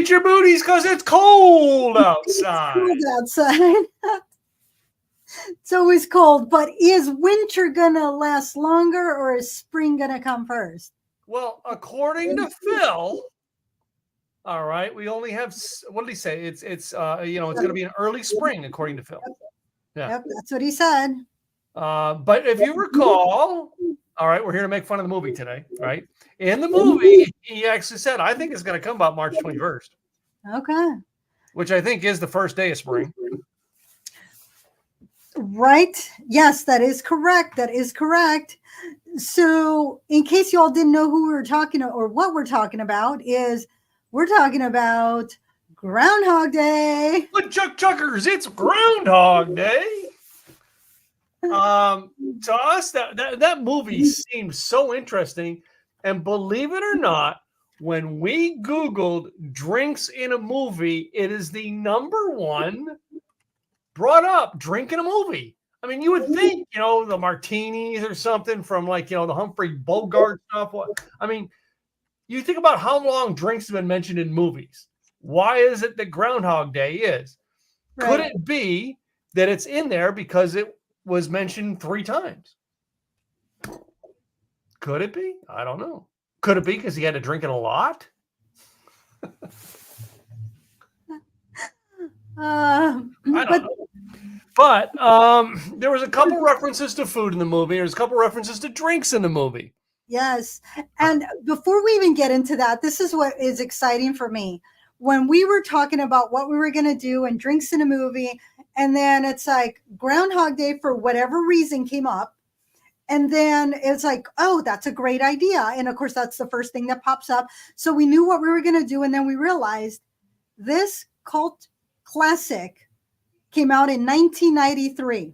Beat your booties because it's cold outside. It's cold outside. It's always cold, but is winter gonna last longer or is spring gonna come first? Well, according to Phil, all right, we only have, what did he say? It's it's going to be an early spring, according to Phil. Yeah. Yep, that's what he said. But if you recall, all right, we're here to make fun of the movie today, right? In the movie, he actually said, I think it's going to come about March 21st. Okay. Which I think is the first day of spring. Right. Yes, that is correct. That is correct. So in case you all didn't know who we were talking or what we're talking about is we're talking about Groundhog Day. Chuckers, it's Groundhog Day. To us, that movie seemed so interesting. And believe it or not, when we Googled drinks in a movie, it is the number one brought up drink in a movie. I mean, you would think, the martinis or something from the Humphrey Bogart stuff. I mean, you think about how long drinks have been mentioned in movies. Why is it that Groundhog Day is? Right. Could it be that it's in there because it was mentioned 3 times? Could it be? I don't know. Could it be because he had to drink it a lot? I don't know. But there was a couple references to food in the movie. There's a couple references to drinks in the movie. Yes. And before we even get into that, this is what is exciting for me. When we were talking about what we were going to do and drinks in a movie, and then it's like Groundhog Day for whatever reason came up. And then it's like, oh, that's a great idea. And of course, that's the first thing that pops up. So we knew what we were going to do. And then we realized this cult classic came out in 1993.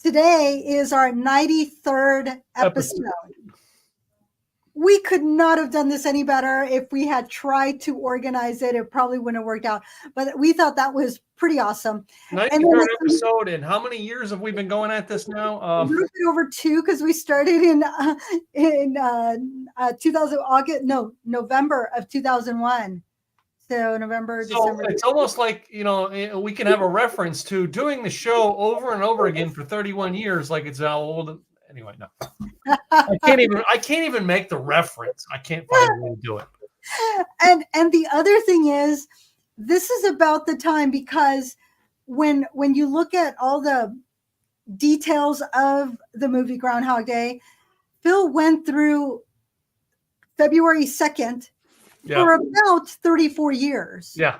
Today is our 93rd episode. We could not have done this any better. If we had tried to organize it, it probably wouldn't have worked out. But we thought that was pretty awesome. 93rd episode. And how many years have we been going at this now? A little bit over 2 because we started in November of 2001. So November, December. It's almost like, we can have a reference to doing the show over and over again for 31 years, like it's how old. Anyway, no. I can't even make the reference. I can't find a way to do it. And the other thing is, this is about the time because when you look at all the details of the movie Groundhog Day, Phil went through February 2nd. Yeah. For about 34 years. Yeah.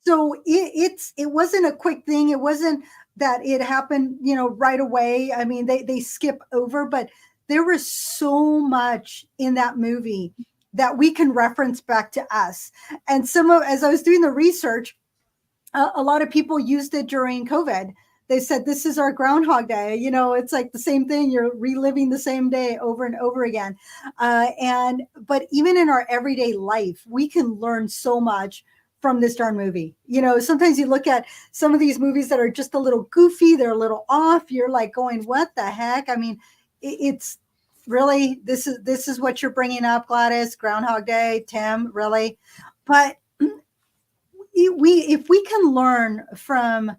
So it wasn't a quick thing. It wasn't that it happened, right away. I mean, they skip over, but there was so much in that movie that we can reference back to us. And as I was doing the research, a lot of people used it during COVID. They said, this is our Groundhog Day. It's like the same thing. You're reliving the same day over and over again. But even in our everyday life, we can learn so much from this darn movie. Sometimes you look at some of these movies that are just a little goofy. They're a little off. You're like going, what the heck? I mean, it's really, this is what you're bringing up, Gladys, Groundhog Day, Tim, really. But if we can learn from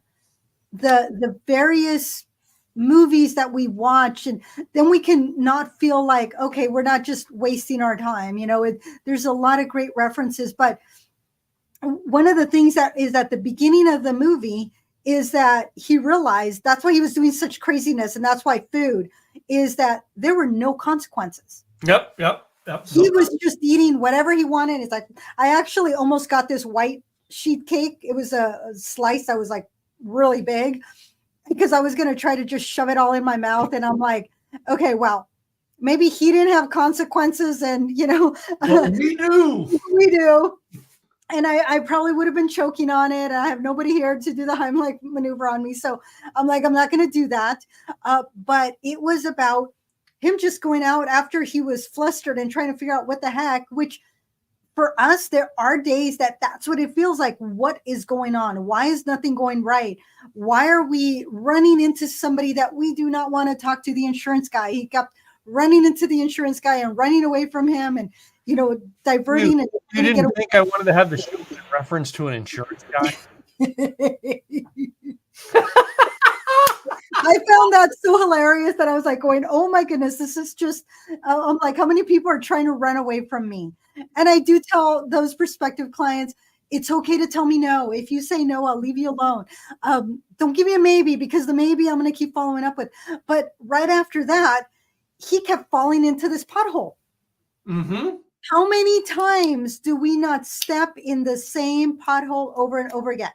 the various movies that we watch, and then we can not feel like, okay, we're not just wasting our time. There's a lot of great references, but one of the things that is at the beginning of the movie is that he realized that's why he was doing such craziness. And that's why food is that there were no consequences. Yep. He was just eating whatever he wanted. It's like, I actually almost got this white sheet cake. It was a slice that was like really big because I was going to try to just shove it all in my mouth. And I'm like, okay, well, maybe he didn't have consequences. And, well, we do. And I probably would have been choking on it. I have nobody here to do the Heimlich maneuver on me. So I'm like, I'm not going to do that. But it was about him just going out after he was flustered and trying to figure out what the heck, which for us, there are days that's what it feels like. What is going on? Why is nothing going right? Why are we running into somebody that we do not want to talk to, the insurance guy? He kept running into the insurance guy and running away from him. And diverting and You didn't think I wanted to have the show in reference to an insurance guy? I found that so hilarious that I was like going, oh my goodness, this is just, I'm like, how many people are trying to run away from me? And I do tell those prospective clients, it's okay to tell me no. If you say no, I'll leave you alone. Don't give me a maybe, because the maybe I'm going to keep following up with. But right after that, he kept falling into this pothole. Mm-hmm. How many times do we not step in the same pothole over and over again?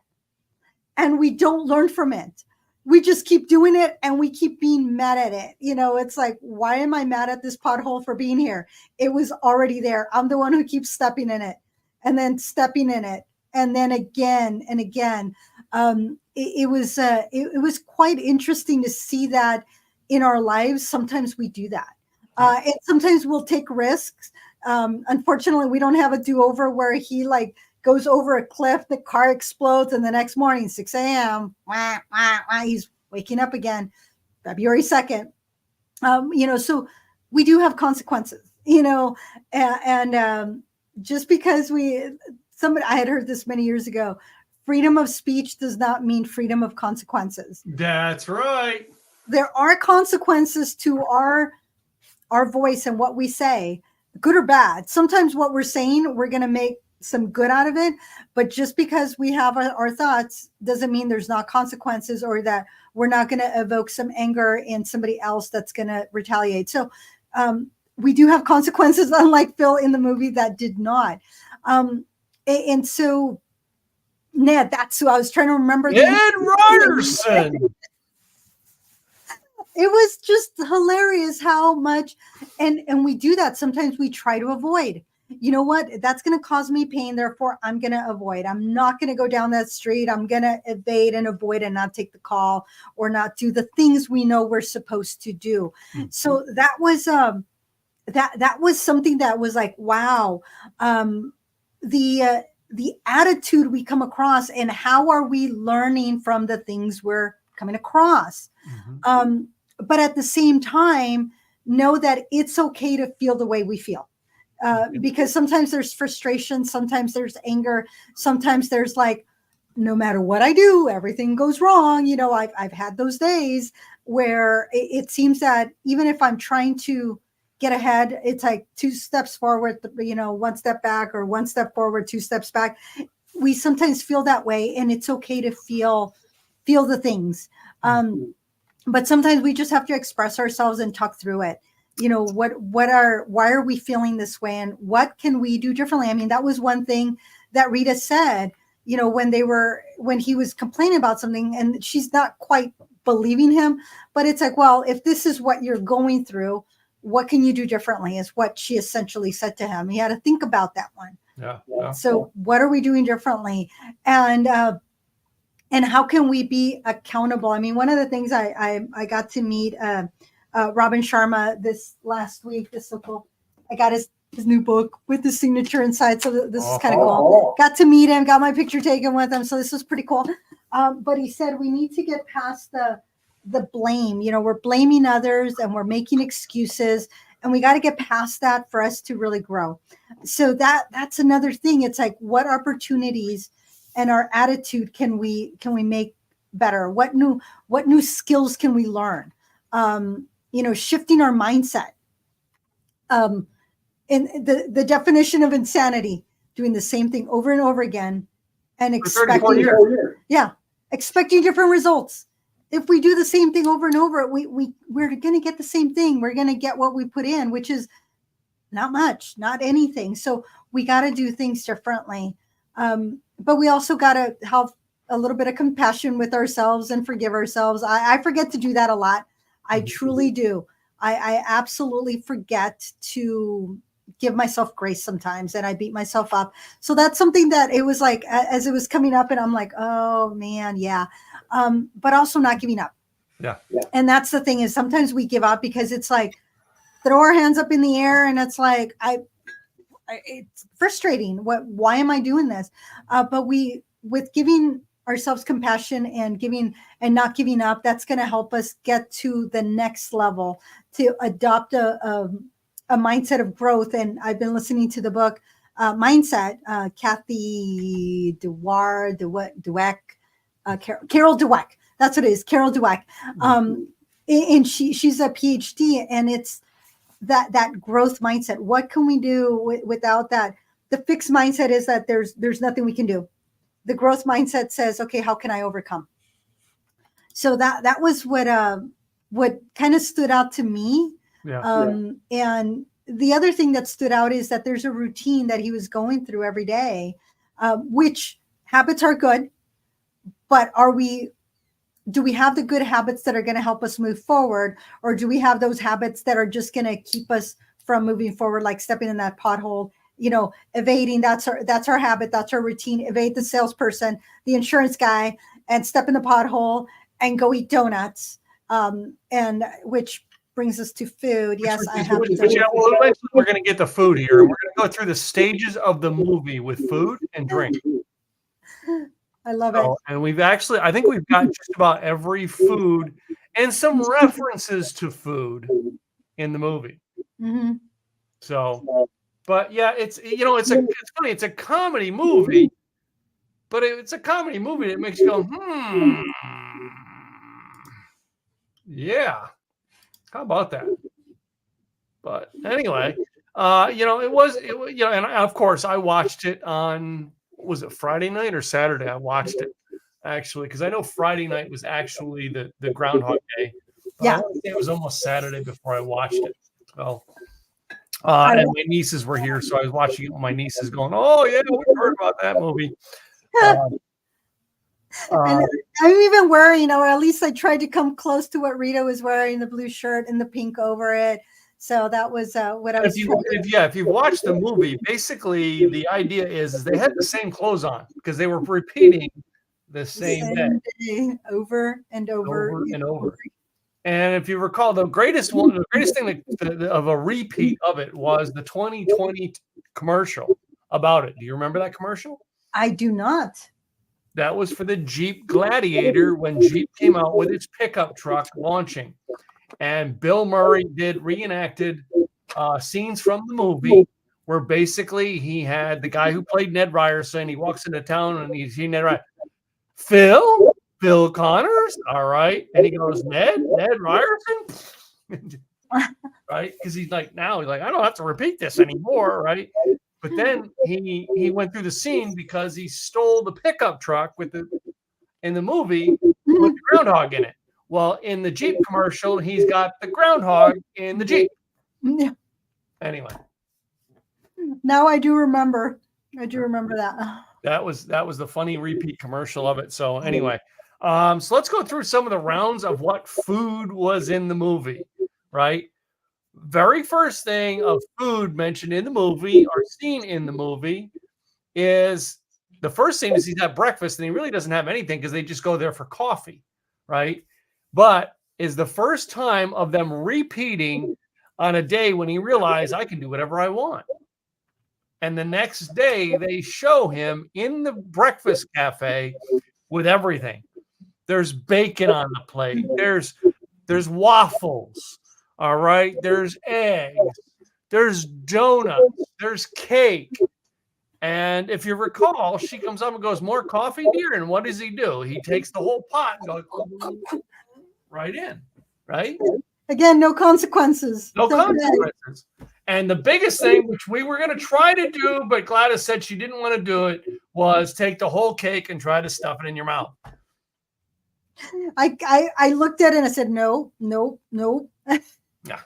And we don't learn from it. We just keep doing it and we keep being mad at it. It's like, why am I mad at this pothole for being here? It was already there. I'm the one who keeps stepping in it and then stepping in it. And then again and again. It was quite interesting to see that in our lives. Sometimes we do that. And sometimes we'll take risks. Unfortunately, we don't have a do-over where he goes over a cliff, the car explodes, and the next morning, 6 a.m., he's waking up again, February 2nd. So we do have consequences, and just because I had heard this many years ago, freedom of speech does not mean freedom of consequences. That's right. There are consequences to our voice and what we say, good or bad. Sometimes what we're saying, we're going to make some good out of it, but just because we have our thoughts doesn't mean there's not consequences, or that we're not going to evoke some anger in somebody else that's going to retaliate. So we do have consequences, unlike Phil in the movie that did not. And so Ned, that's who I was trying to remember. Ned Ryerson. It was just hilarious how much, and we do that. Sometimes we try to avoid. You know what? That's going to cause me pain. Therefore, I'm going to avoid. I'm not going to go down that street. I'm going to evade and avoid and not take the call or not do the things we know we're supposed to do. Mm-hmm. So that was that was something that was like, wow. The attitude we come across, and how are we learning from the things we're coming across? Mm-hmm. But at the same time, know that it's okay to feel the way we feel. Because sometimes there's frustration, sometimes there's anger, sometimes there's no matter what I do, everything goes wrong. I've had those days where it seems that even if I'm trying to get ahead, it's like 2 steps forward, 1 step back, or 1 step forward, 2 steps back. We sometimes feel that way, and it's okay to feel the things. But sometimes we just have to express ourselves and talk through it. Why are we feeling this way, and what can we do differently? I mean, that was one thing that Rita said, when he was complaining about something, and she's not quite believing him, but it's like, well, if this is what you're going through, what can you do differently, is what she essentially said to him. He had to think about that one. Yeah. So what are we doing differently? And how can we be accountable? I mean, one of the things I got to meet Robin Sharma this last week. This is so cool. I got his new book with the signature inside. So this is kind of cool. Got to meet him, got my picture taken with him. So this was pretty cool. But he said, we need to get past the blame. We're blaming others and we're making excuses, and we got to get past that for us to really grow. So that's another thing. It's like, what opportunities and our attitude can we make better? What new skills can we learn? Shifting our mindset. And the definition of insanity, doing the same thing over and over again and expecting different results. If we do the same thing over and over, we're going to get the same thing. We're going to get what we put in, which is not much, not anything. So we got to do things differently. But we also got to have a little bit of compassion with ourselves and forgive ourselves. I forget to do that a lot. I truly do. I absolutely forget to give myself grace sometimes, and I beat myself up. So that's something that it was like, as it was coming up, and I'm like, oh man, yeah. But also not giving up. Yeah. And that's the thing, is sometimes we give up because it's like, throw our hands up in the air, and it's like, it's frustrating. Why am I doing this? But with giving ourselves compassion and giving and not giving up, that's going to help us get to the next level, to adopt a a mindset of growth. And I've been listening to the book Mindset, Kathy Dweck, Carol Dweck. That's what it is, Carol Dweck. And she's a PhD, and it's that growth mindset. What can we do without that? The fixed mindset is that there's nothing we can do. The growth mindset says, okay, how can I overcome? So that was what kind of stood out to me. And the other thing that stood out is that there's a routine that he was going through every day, which habits are good, but do we have the good habits that are going to help us move forward, or do we have those habits that are just going to keep us from moving forward, like stepping in that pothole, evading? That's our habit. That's our routine. Evade the salesperson, the insurance guy, and step in the pothole and go eat donuts. And which brings us to food. Yes, I have. We're going to get the food here. We're going to go through the stages of the movie with food and drink. I love it. And I think we've got just about every food and some references to food in the movie. Mm-hmm. So, but yeah, it's funny. It's a comedy movie, but it's a comedy movie that makes you go, yeah, how about that? But anyway, it was, and of course I watched it on, was it Friday night or Saturday? I watched it actually, because I know Friday night was actually the Groundhog Day. Yeah, it was almost Saturday before I watched it. So, and my nieces were here, so I was watching it with my nieces, going, "Oh yeah, we heard about that movie." And I'm even wearing, or at least I tried to come close to what Rita was wearing, the blue shirt and the pink over it. So that was what I was. If you watch the movie, basically the idea is they had the same clothes on because they were repeating the same day over and over and over. And if you recall, the greatest thing of a repeat of it was the 2020 commercial about it. Do you remember that commercial? I do not. That was for the Jeep Gladiator when Jeep came out with its pickup truck launching. And Bill Murray reenacted scenes from the movie where basically he had the guy who played Ned Ryerson. He walks into town and he's Ned Ryerson. Phil Connors, all right. And he goes, Ned Ryerson, right? Because he's like, I don't have to repeat this anymore, right? But then he went through the scene because he stole the pickup truck in the movie with the groundhog in it. Well, in the Jeep commercial, he's got the groundhog in the Jeep. Yeah. Anyway. Now I do remember. I do remember that. That was the funny repeat commercial of it. So anyway, so let's go through some of the rounds of what food was in the movie, right? Very first thing of food mentioned in the movie or seen in the movie is the first scene is he's at breakfast and he really doesn't have anything because they just go there for coffee, right? But is the first time of them repeating on a day when he realized I can do whatever I want. And the next day they show him in the breakfast cafe with everything. There's bacon on the plate. There's waffles. All right. There's eggs. There's donuts. There's cake. And if you recall, she comes up and goes, "More coffee, dear." And what does he do? He takes the whole pot and goes right in, right? Again, no consequences. No consequences. And the biggest thing, which we were going to try to do, but Gladys said she didn't want to do it, was take the whole cake and try to stuff it in your mouth. I looked at it and I said, no. Yeah.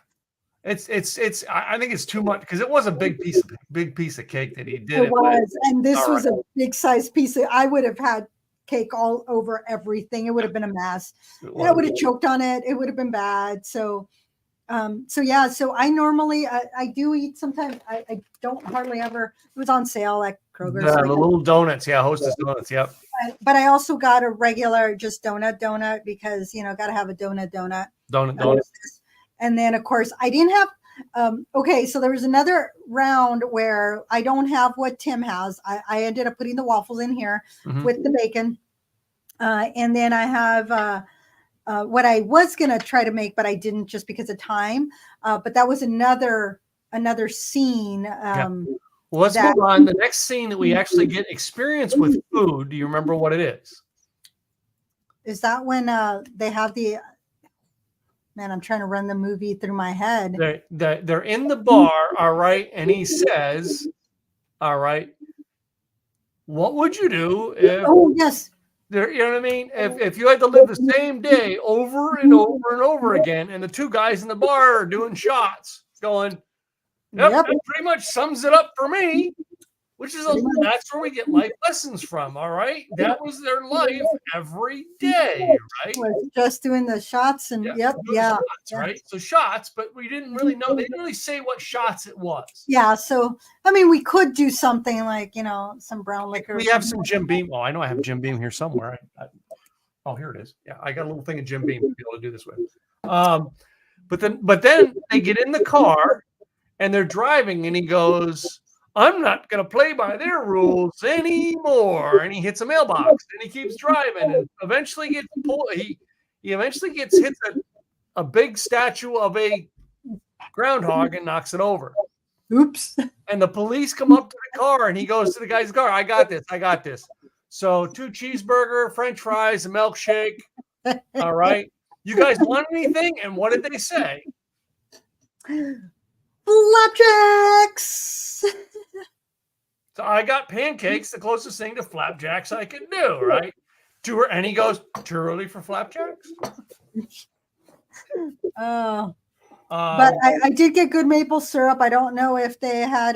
I think it's too much because it was a big piece of cake that he did. It was, and this was a big size piece. I would have had cake all over everything. It would have been a mess. And I would have choked on it. It would have been bad. So yeah. So I normally I do eat sometimes. I don't hardly ever. It was on sale at Kroger's. Yeah, the little donuts. Yeah, Hostess donuts. Yep. But I also got a regular just donut because got to have a donut. And then of course I didn't have. Okay, so there was another round where I don't have what Tim has. I ended up putting the waffles in here with the bacon. And then I have what I was going to try to make, but I didn't just because of time. But that was another another scene. Well, let's move on. The next scene that we actually get experience with food. Do you remember what it is? Is that when they have the? Man, I'm trying to run the movie through my head. They're in the bar, all right, and he says, "All right, what would you do if?" Oh yes. You know what I mean? If you had to live the same day over and over and over again, and the two guys in the bar are doing shots, going, "Yep, that pretty much sums it up for me." Which is that's where we get life lessons from. All right, that was their life every day, right? Was just doing the shots and shots, right? So shots, but we didn't really know. They didn't really say what shots it was. Yeah, so I mean, we could do something like some brown liquor. We have some Jim Beam. Well, I know I have Jim Beam here somewhere. Oh, here it is. Yeah, I got a little thing of Jim Beam to be able to do this with. But then they get in the car and they're driving, and he goes, "I'm not going to play by their rules anymore." And he hits a mailbox, and he keeps driving, and eventually gets pulled. He eventually hits a big statue of a groundhog and knocks it over. Oops. And the police come up to the car, and he goes to the guy's car. "I got this. So 2 cheeseburger, French fries, a milkshake. All right. You guys want anything?" And what did they say? Flapjacks. So I got pancakes, the closest thing to flapjacks I could do, right? And he goes, "Too early for flapjacks?" But I did get good maple syrup. I don't know if they had.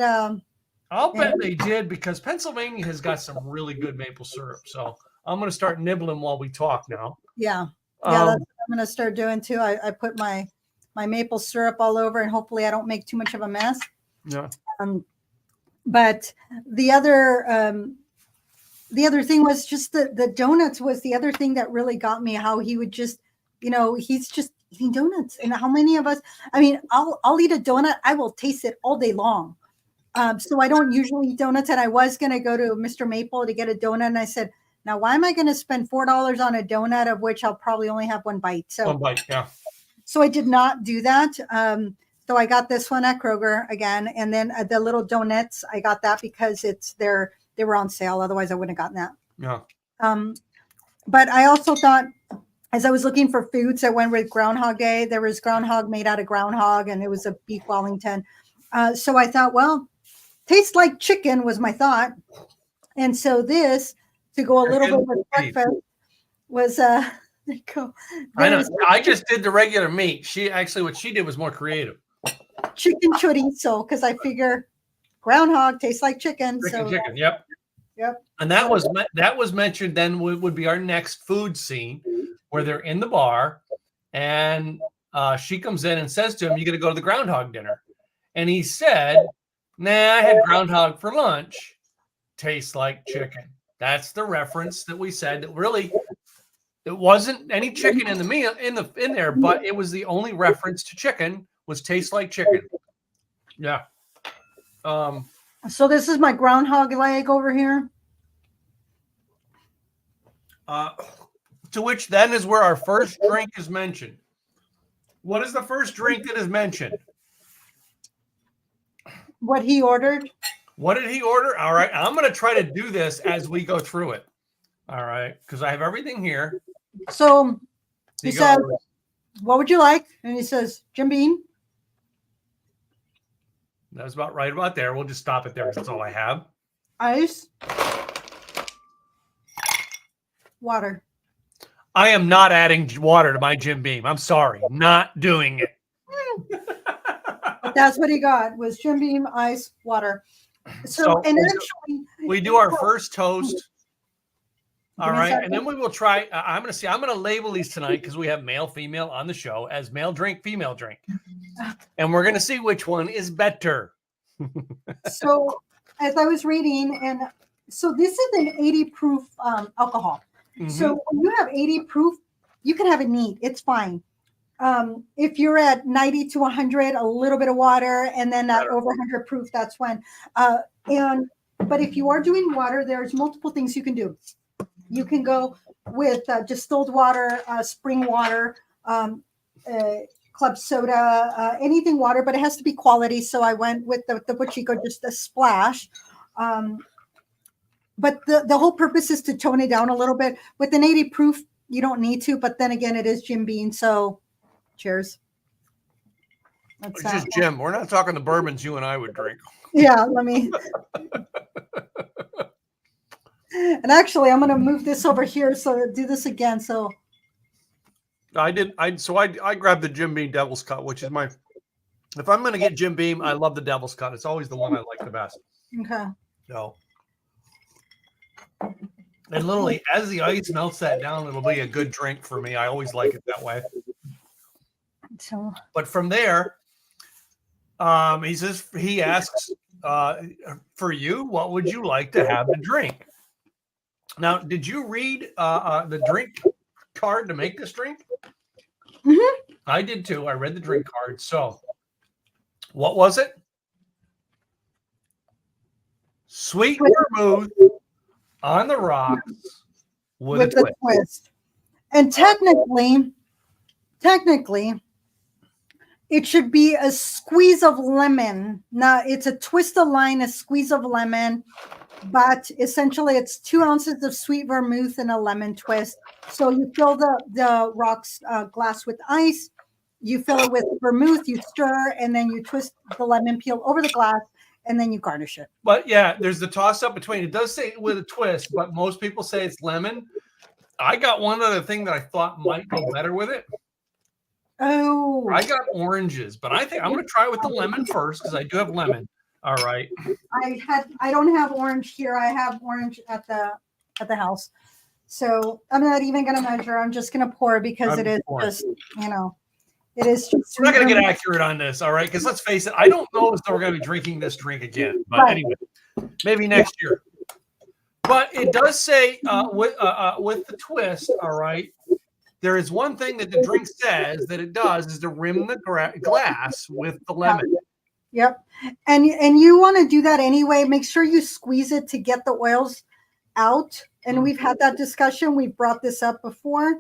I'll bet they did, because Pennsylvania has got some really good maple syrup. So I'm going to start nibbling while we talk now. Yeah, that's what I'm going to start doing too. I put my maple syrup all over, and hopefully I don't make too much of a mess. Yeah. But the other thing was just the donuts was the other thing that really got me. How he would just, he's just eating donuts. And how many of us? I mean, I'll eat a donut. I will taste it all day long. So I don't usually eat donuts. And I was going to go to Mr. Maple to get a donut, and I said, "Now, why am I going to spend $4 on a donut of which I'll probably only have one bite?" So one bite, yeah. So I did not do that. So I got this one at Kroger again, and then the little donuts, I got that because they were on sale. Otherwise, I wouldn't have gotten that. Yeah. But I also thought, as I was looking for foods that went with Groundhog Day, there was groundhog made out of groundhog, and it was a beef Wellington. So I thought, well, tastes like chicken was my thought, and so this to go a little bit with breakfast was there you go. I know. I just did the regular meat. What she did was more creative. Chicken chorizo, because I figure groundhog tastes like chicken. Chicken. Yep. And that was mentioned. Then would be our next food scene, where they're in the bar, and she comes in and says to him, "You got to go to the Groundhog Dinner," and he said, "Nah, I had groundhog for lunch. Tastes like chicken." That's the reference that we said that really. It wasn't any chicken in the meal in there, but it was the only reference to chicken was tastes like chicken. Yeah. So this is my groundhog leg over here. To which then is where our first drink is mentioned. What is the first drink that is mentioned? What he ordered. What did he order? All right. I'm going to try to do this as we go through it. All right. Because I have everything here. So he says, "What would you like?" And he says, "Jim Beam." That's about right about there. We'll just stop it there because that's all I have. Ice. Water. I am not adding water to my Jim Beam. I'm sorry. Not doing it. But that's what he got was Jim Beam, ice, water. So and actually we do our first toast. All right, and then we will try. I'm going to label these tonight because we have male, female on the show as male drink, female drink, and we're going to see which one is better. So, as I was reading, and so this is an 80 proof alcohol. Mm-hmm. So when you have 80 proof, you can have it neat. It's fine. If you're at 90 to 100, a little bit of water, and then that over 100 proof, that's when. But if you are doing water, there's multiple things you can do. You can go with distilled water, spring water, club soda, anything water, but it has to be quality. So I went with the Bochico, just a splash. But the whole purpose is to tone it down a little bit. With an 80 proof, you don't need to, but then again, it is Jim Beam. So cheers. It's just Jim. We're not talking the bourbons you and I would drink. Yeah, let me. And actually, I'm going to move this over here. So do this again. So I grabbed the Jim Beam Devil's Cut, which is if I'm going to get Jim Beam, I love the Devil's Cut. It's always the one I like the best. Okay. So, and literally, as the ice melts that down, it'll be a good drink for me. I always like it that way. So, but from there, he asks, for you, what would you like to have to drink? Now, did you read the drink card to make this drink? Mm-hmm. I did too. I read the drink card. So, what was it? Sweet vermouth on the rocks with a twist. And technically, it should be a squeeze of lemon. Now, it's a twist of lime, a squeeze of lemon, but essentially it's 2 ounces of sweet vermouth and a lemon twist. So you fill the rocks glass with ice, you fill it with vermouth, you stir, and then you twist the lemon peel over the glass, and then you garnish it. But yeah, there's the toss up between. It does say with a twist, but most people say it's lemon. I got one other thing that I thought might go better with it. Oh, I got oranges, but I think I'm going to try with the lemon first because I do have lemon. All right. I don't have orange here. I have orange at the house. So I'm not even going to measure. I'm just going to pour because it is just, it is just. We're not going to get accurate on this. All right. Because let's face it, I don't know if we're going to be drinking this drink again. But anyway, maybe next year. But it does say with the twist, all right, there is one thing that the drink says that it does is to rim the glass with the lemon. Yep. And you want to do that anyway. Make sure you squeeze it to get the oils out. And we've had that discussion. We've brought this up before.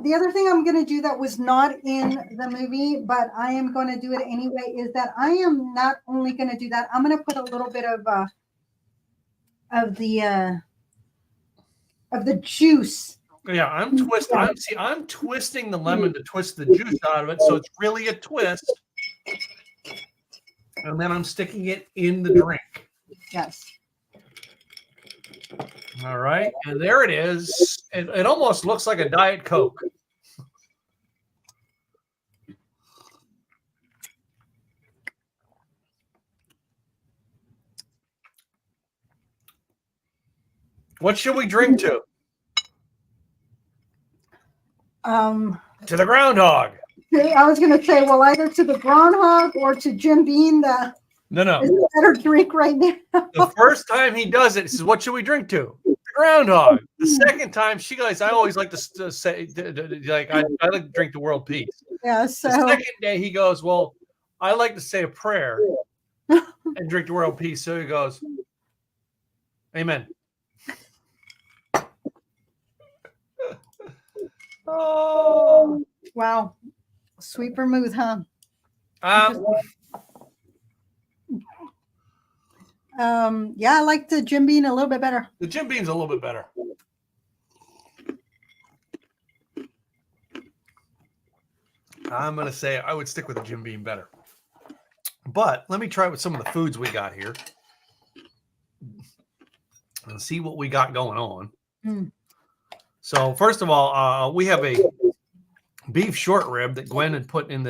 The other thing I'm going to do that was not in the movie, but I am going to do it anyway, is that I am not only going to do that, I'm going to put a little bit of the juice. Yeah, I'm twisting the lemon to twist the juice out of it, so it's really a twist. And then I'm sticking it in the drink. Yes. All right, and there it is. It almost looks like a Diet Coke. What should we drink to? To the Groundhog. I was going to say, well, either to the Groundhog or to Jim Beam. No. Is a better drink right now. The first time he does it, he says, "What should we drink to?" The Groundhog. The second time, she goes, "I always like to say, like, I like to drink to world peace." Yeah. So the second day, he goes, "Well, I like to say a prayer and drink to world peace." So he goes, "Amen." Oh, wow. Sweet vermouth, huh? Yeah, I like the Jim Beam a little bit better. The Jim Beam's a little bit better. I'm going to say I would stick with the Jim Beam better. But let me try with some of the foods we got here and see what we got going on. So first of all, we have a beef short rib that Gwen had put in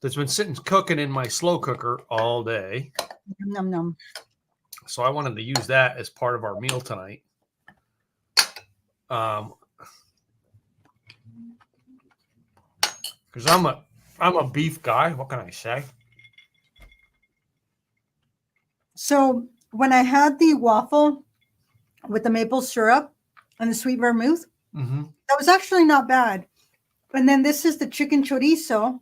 that's been sitting cooking in my slow cooker all day. Num num. So I wanted to use that as part of our meal tonight. Because I'm a beef guy. What can I say? So when I had the waffle with the maple syrup and the sweet vermouth, that was actually not bad. And then this is the chicken chorizo.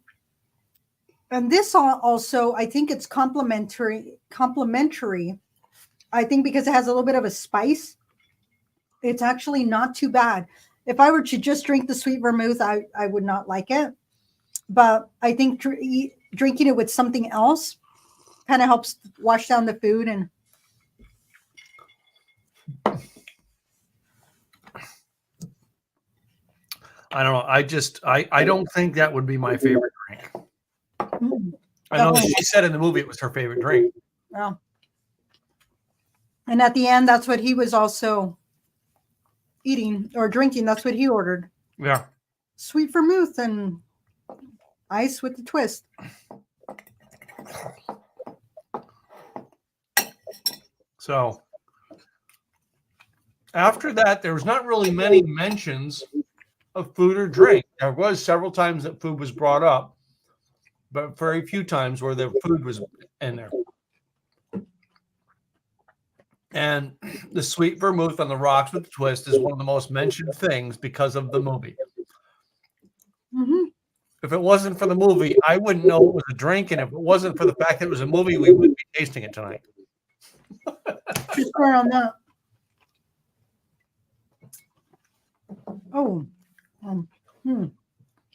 And this also, I think it's complimentary. I think because it has a little bit of a spice, it's actually not too bad. If I were to just drink the sweet vermouth, I would not like it. But I think drinking it with something else kind of helps wash down the food. And I don't know. I don't think that would be my favorite drink. I know she said in the movie it was her favorite drink. Yeah. And at the end, that's what he was also eating or drinking. That's what he ordered. Yeah. Sweet vermouth and ice with the twist. So after that, there was not really many mentions of food or drink. There was several times that food was brought up, but very few times where the food was in there. And the sweet vermouth on the rocks with the twist is one of the most mentioned things because of the movie. Mm-hmm. If it wasn't for the movie, I wouldn't know it was a drink. And if it wasn't for the fact that it was a movie, we wouldn't be tasting it tonight. Just going on that. Oh.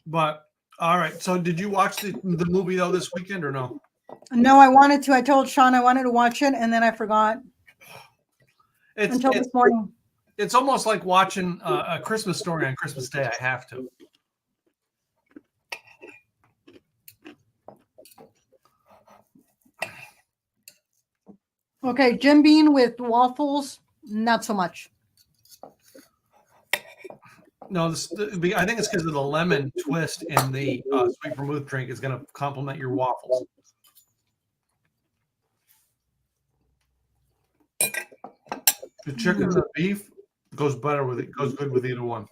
But all right. So did you watch the movie though this weekend or no? No, I wanted to. I told Sean I wanted to watch it, and then I forgot until this morning. It's almost like watching a Christmas Story on Christmas Day. I have to. Okay, Jim Beam with waffles, not so much. No, I think it's because of the lemon twist in the sweet vermouth drink is going to complement your waffles. The chicken and the beef goes better with it. Goes good with either one.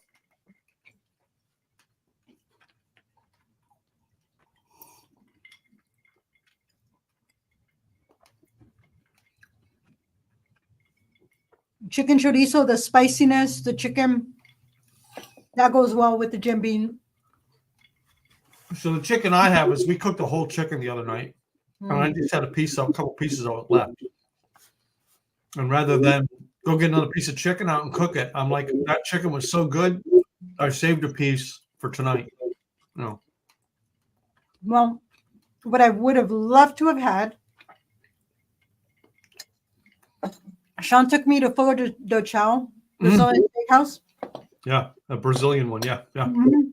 Chicken chorizo, the spiciness, the chicken, that goes well with the Jim Beam. So the chicken I have is we cooked a whole chicken the other night, and I just had a couple pieces of it left. And rather than go get another piece of chicken out and cook it, I'm like, that chicken was so good, I saved a piece for tonight. No. Well, what I would have loved to have had, Sean took me to Fogo do Chao, Brazilian steakhouse. Yeah, a Brazilian one. Yeah, yeah. Mm-hmm.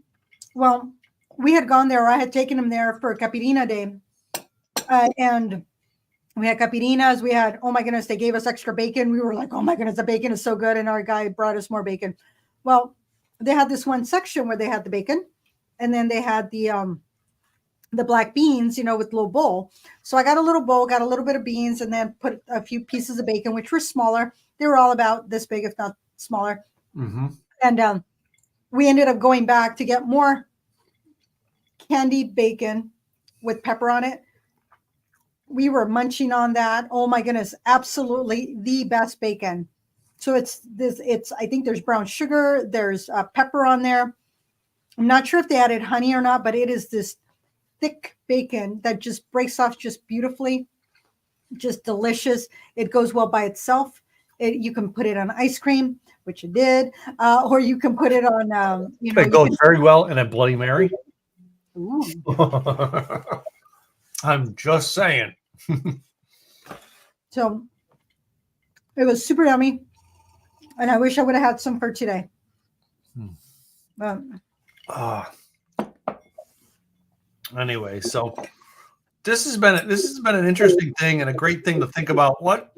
Well, we had gone there. I had taken him there for Capirina Day, and we had capirinas. We had, oh my goodness, they gave us extra bacon. We were like, oh my goodness, the bacon is so good, and our guy brought us more bacon. Well, they had this one section where they had the bacon, and then they had the black beans, with a little bowl. So I got a little bowl, got a little bit of beans, and then put a few pieces of bacon, which were smaller. They were all about this big, if not smaller. Mm-hmm. And we ended up going back to get more candied bacon with pepper on it. We were munching on that. Oh my goodness, absolutely the best bacon. So I think there's brown sugar, there's pepper on there. I'm not sure if they added honey or not, but it is this thick bacon that just breaks off just beautifully, just delicious. It goes well by itself. You can put it on ice cream, which you did, or you can put it on. It goes very well in a Bloody Mary. I'm just saying. So it was super yummy, and I wish I would have had some for today. Anyway, so this has been an interesting thing and a great thing to think about. What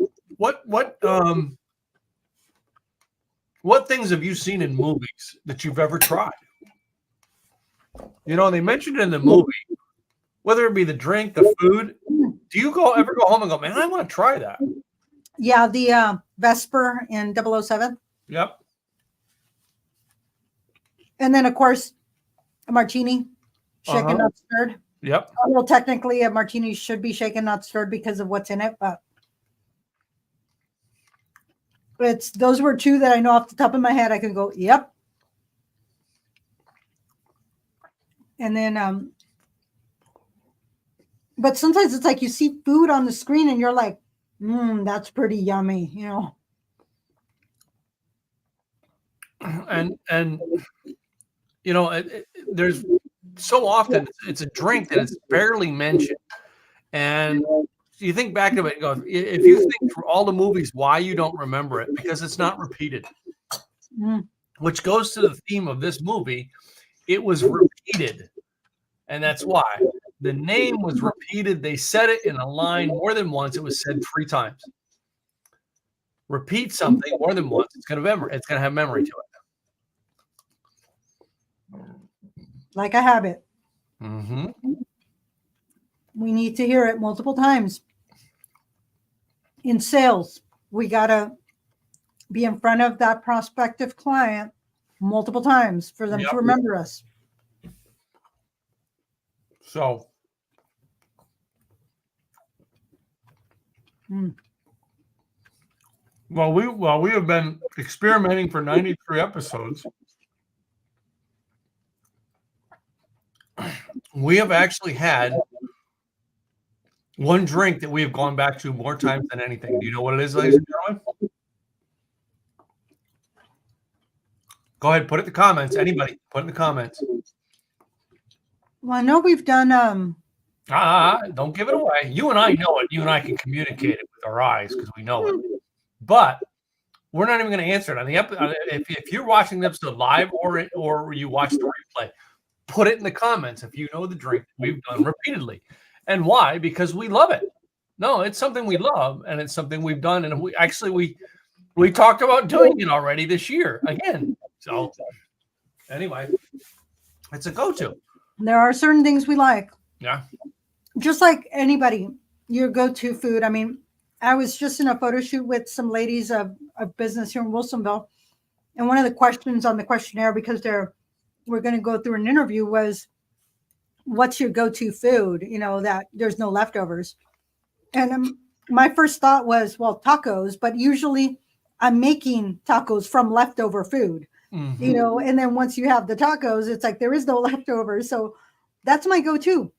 things have you seen in movies that you've ever tried? They mentioned it in the movie, whether it be the drink, the food. Do you ever go home and go, man, I want to try that? Yeah, the Vesper in 007. Yep. And then, of course, a martini, shaken, not stirred. Yep. Well, technically, a martini should be shaken, not stirred because of what's in it. But those were two that I know off the top of my head. I can go, yep. And then, but sometimes it's like you see food on the screen and you're like, that's pretty yummy, and there's so often it's a drink that is barely mentioned, and you think back to it and go, if you think through all the movies, why you don't remember it, because it's not repeated, which goes to the theme of this movie. It was repeated, and that's why the name was repeated. They said it in a line more than once. It was said 3 times. Repeat something more than once, it's going to have memory to it. Like a habit. Mm-hmm. We need to hear it multiple times. In sales, we got to be in front of that prospective client multiple times for them to remember us. So, while we have been experimenting for 93 episodes, we have actually had one drink that we have gone back to more times than anything. Do you know what it is, ladies and gentlemen? Go ahead, put it in the comments. Anybody, put it in the comments. Well, I know we've done don't give it away. You and I know it. You and I can communicate it with our eyes because we know it. But we're not even going to answer it on the episode. If you're watching the episode live or you watch the replay, put it in the comments if you know the drink we've done repeatedly. And why? Because we love it. No, it's something we love, and it's something we've done. And we talked about doing it already this year again. So anyway, it's a go-to. There are certain things we like. Yeah. Just like anybody, your go-to food. I mean, I was just in a photo shoot with some ladies of business here in Wilsonville. And one of the questions on the questionnaire, because we're going to go through an interview, was, what's your go-to food? That there's no leftovers. And my first thought was, well, tacos, but usually I'm making tacos from leftover food, and then once you have the tacos, it's like there is no leftovers. So that's my go-to.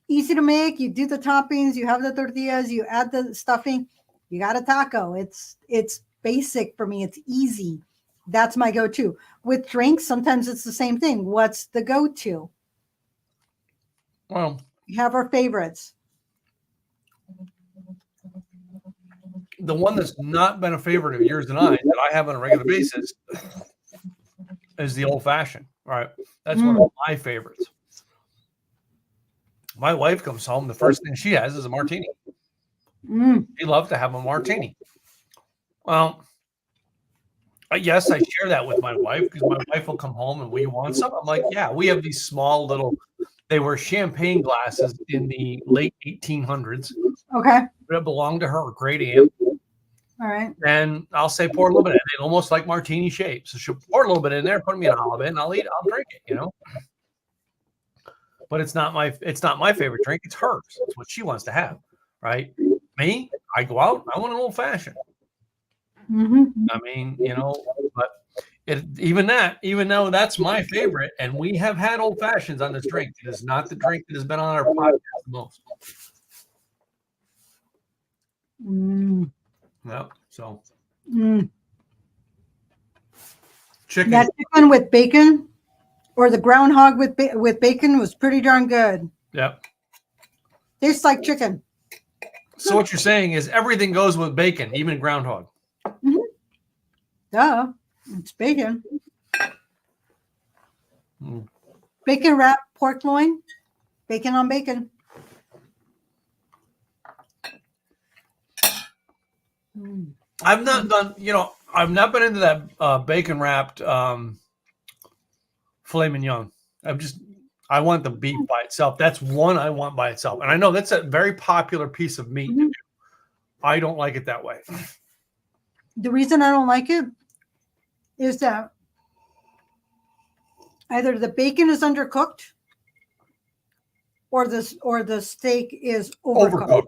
Easy to make. You do the toppings, you have the tortillas, you add the stuffing, you got a taco. It's basic for me. It's easy. That's my go-to. With drinks, sometimes it's the same thing. What's the go-to? Well, we have our favorites. The one that's not been a favorite of yours and I that I have on a regular basis is the old fashioned. Right, that's one of my favorites. My wife comes home, the first thing she has is a martini. She loves to have a martini. Well, yes, I share that with my wife because my wife will come home and we want some. I'm like, yeah, we have these small little. They were champagne glasses in the late 1800s. Okay. That belonged to her, great aunt. All right. And I'll say, pour a little bit in. They almost like martini shape. So she'll pour a little bit in there, put me an olive in, I'll eat it, I'll drink it, But it's not my favorite drink. It's hers. It's what she wants to have, right? Me, I go out, I want an old fashioned. I mean, but even though that's my favorite, and we have had old fashions on this drink, it is not the drink that has been on our podcast the most. No, so chicken. That chicken with bacon, or the groundhog with bacon, was pretty darn good. Yep. Tastes like chicken. So what you're saying is everything goes with bacon, even groundhog. Duh, it's bacon. Bacon wrapped pork loin, bacon on bacon. I've not done, I've not been into that bacon wrapped filet mignon. I want the beef by itself. That's one I want by itself. And I know that's a very popular piece of meat to do. I don't like it that way. The reason I don't like it is that either the bacon is undercooked or the steak is overcooked.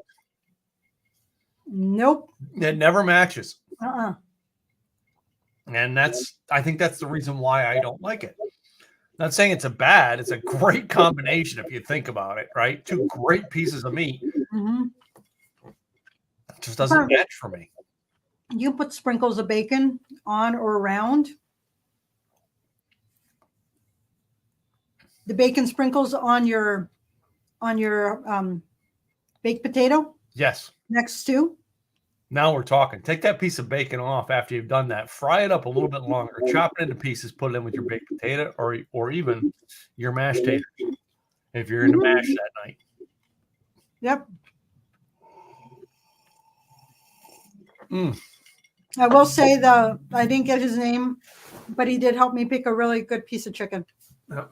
Nope. It never matches. Uh-uh. And I think that's the reason why I don't like it. Not saying it's a great combination if you think about it, right? Two great pieces of meat. It just doesn't match for me. You put sprinkles of bacon on or around, the bacon sprinkles on your baked potato Yes. next to. Now we're talking. Take that piece of bacon off after you've done that. Fry it up a little bit longer. Chop it into pieces. Put it in with your baked potato or even your mashed taters if you're into mash that night. Yep. Mm. I will say though, I didn't get his name, but he did help me pick a really good piece of chicken. Yep.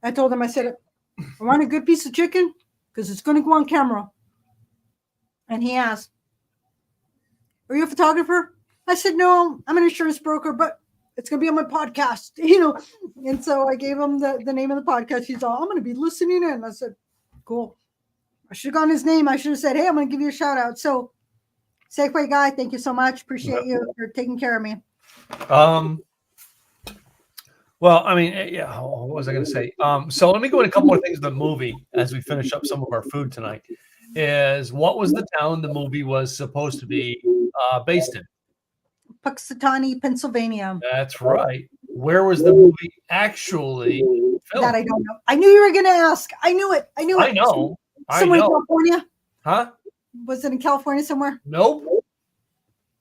I told him, I said, I want a good piece of chicken because it's going to go on camera. And he asked, are you a photographer? I said, no, I'm an insurance broker, but it's going to be on my podcast, And so I gave him the name of the podcast. He's all, I'm going to be listening in. I said, cool. I should have gone his name. I should have said, hey, I'm going to give you a shout out. So Safeway guy, thank you so much. Appreciate you for taking care of me. Well, I mean, yeah, what was I going to say? So let me go into a couple more things of the movie as we finish up some of our food tonight. Is what was the town the movie was supposed to be based in? Punxsutawney, Pennsylvania. That's right. Where was the movie actually filmed? That I don't know. I knew you were going to ask. I knew it. I know. Somewhere in California? Huh? Was it in California somewhere? Nope.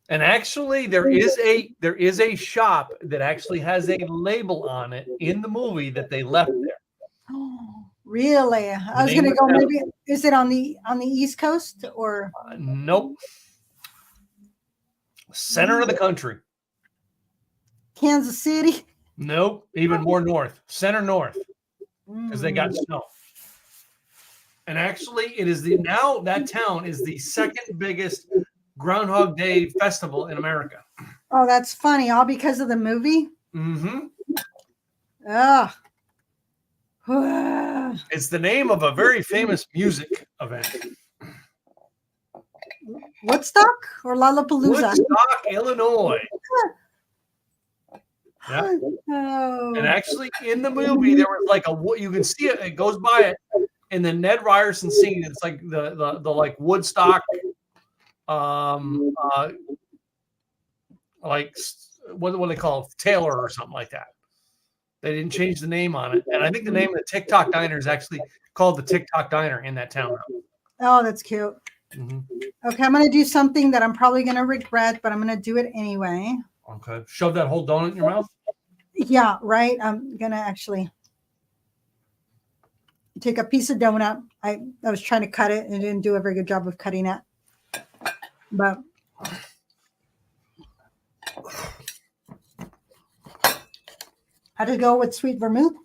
And actually, there is a shop that actually has a label on it in the movie that they left there. Oh, really? I was going to go. Maybe is it on the East Coast or? Nope. Center of the country. Kansas City. Nope. Even more north. Center north, because they got snow. And actually, now that town is the second biggest Groundhog Day festival in America. Oh, that's funny. All because of the movie? Mm-hmm. Ugh. It's the name of a very famous music event. Woodstock or Lollapalooza? Woodstock, Illinois. Yeah. Oh. And actually, in the movie, there was like you can see it. It goes by it in the Ned Ryerson scene. It's like the like Woodstock, like what do they call it? Taylor or something like that. They didn't change the name on it, and I think the name of the TikTok Diner is actually called the TikTok Diner in that town. Oh, that's cute. Mm-hmm. Okay, I'm gonna do something that I'm probably gonna regret, but I'm gonna do it anyway. Okay, shove that whole donut in your mouth. Yeah, right. I'm gonna actually take a piece of donut. I was trying to cut it and didn't do a very good job of cutting it, but. How to go with sweet vermouth?